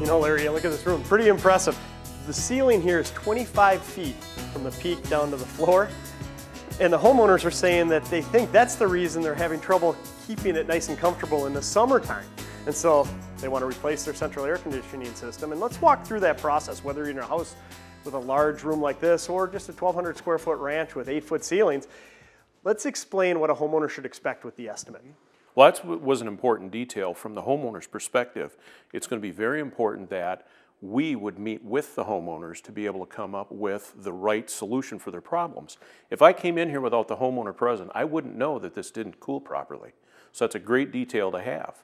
know, Larry, look at this room, pretty impressive. The ceiling here is 25 feet from the peak down to the floor. And the homeowners are saying that they think that's the reason they're having trouble keeping it nice and comfortable in the summertime. And so they want to replace their central air conditioning system. And let's walk through that process, whether you're in a house with a large room like this or just a 1,200 square foot ranch with 8-foot ceilings. Let's explain what a homeowner should expect with the estimate. Well, that was an important detail. From the homeowner's perspective, it's going to be very important that we would meet with the homeowners to be able to come up with the right solution for their problems. If I came in here without the homeowner present, I wouldn't know that this didn't cool properly. So that's a great detail to have.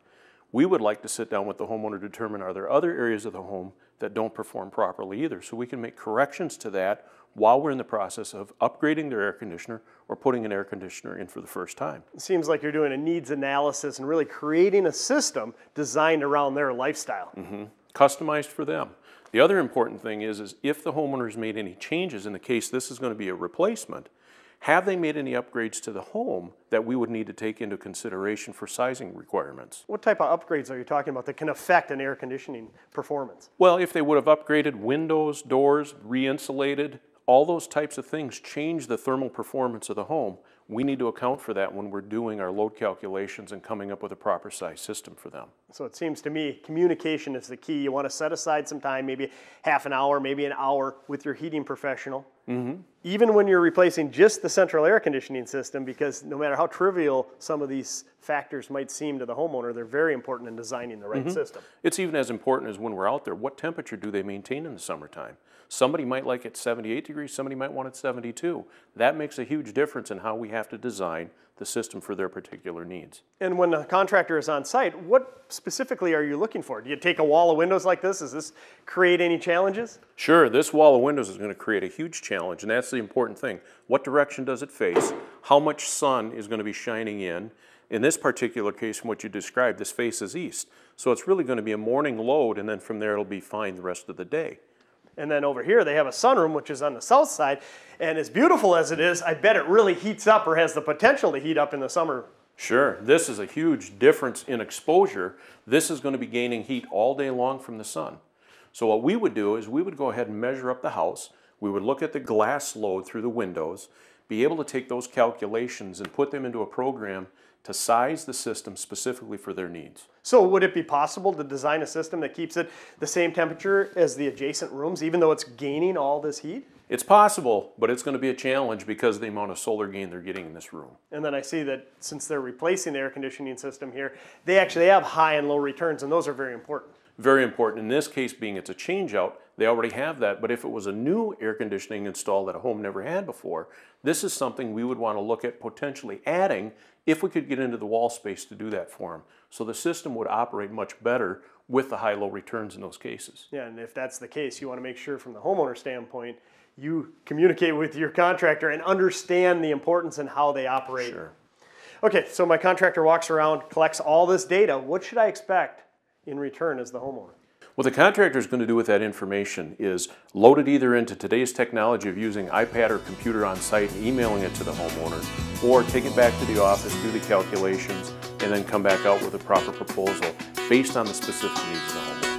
We would like to sit down with the homeowner to determine, are there other areas of the home that don't perform properly either, so we can make corrections to that while we're in the process of upgrading their air conditioner or putting an air conditioner in for the first time. It seems like you're doing a needs analysis and really creating a system designed around their lifestyle. Customized for them. The other important thing is if the homeowner's made any changes, in the case this is going to be a replacement, have they made any upgrades to the home that we would need to take into consideration for sizing requirements? What type of upgrades are you talking about that can affect an air conditioning performance? Well, if they would have upgraded windows, doors, re-insulated, all those types of things change the thermal performance of the home. We need to account for that when we're doing our load calculations and coming up with a proper size system for them. So it seems to me communication is the key. You want to set aside some time, maybe half an hour, maybe an hour with your heating professional. Even when you're replacing just the central air conditioning system, because no matter how trivial some of these factors might seem to the homeowner, they're very important in designing the right system. It's even as important as when we're out there, what temperature do they maintain in the summertime? Somebody might like it 78 degrees, somebody might want it 72. That makes a huge difference in how we have to design the system for their particular needs. And when the contractor is on site, what specifically are you looking for? Do you take a wall of windows like this? Does this create any challenges? Sure, this wall of windows is going to create a huge challenge, and that's the important thing. What direction does it face? How much sun is going to be shining in? In this particular case, from what you described, this faces east. So it's really going to be a morning load, and then from there it'll be fine the rest of the day. And then over here they have a sunroom, which is on the south side, and as beautiful as it is, I bet it really heats up or has the potential to heat up in the summer. Sure, this is a huge difference in exposure. This is going to be gaining heat all day long from the sun. So what we would do is we would go ahead and measure up the house. We would look at the glass load through the windows, be able to take those calculations and put them into a program to size the system specifically for their needs. So would it be possible to design a system that keeps it the same temperature as the adjacent rooms, even though it's gaining all this heat? It's possible, but it's going to be a challenge because of the amount of solar gain they're getting in this room. And then I see that since they're replacing the air conditioning system here, they actually have high and low returns, and those are very important. Very important. In this case, being it's a change out, they already have that, but if it was a new air conditioning install that a home never had before, this is something we would want to look at potentially adding if we could get into the wall space to do that for them. So the system would operate much better with the high-low returns in those cases. Yeah, and if that's the case, you want to make sure from the homeowner standpoint, you communicate with your contractor and understand the importance and how they operate. Sure. Okay, so my contractor walks around, collects all this data. What should I expect in return as the homeowner? What the contractor is going to do with that information is load it either into today's technology of using iPad or computer on site and emailing it to the homeowner, or take it back to the office, do the calculations, and then come back out with a proper proposal based on the specific needs of the homeowner.